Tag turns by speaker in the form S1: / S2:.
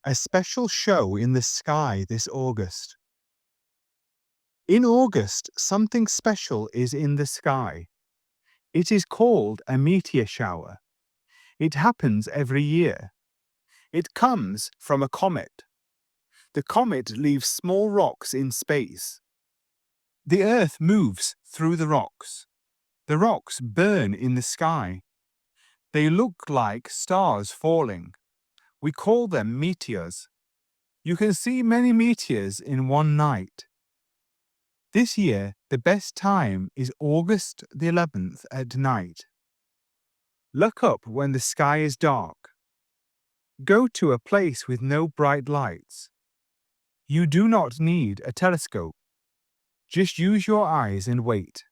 S1: A special show in the sky this August. In August, something special is in the sky. It is called a meteor shower. It happens every year. It comes from a comet. The comet leaves small rocks in space. The Earth moves through the rocks. The rocks burn in the sky. They look like stars falling. We call them meteors. You can see many meteors in one night. This year, the best time is August the 11th at night. Look up when the sky is dark. Go to a place with no bright lights. You do not need a telescope. Just use your eyes and wait.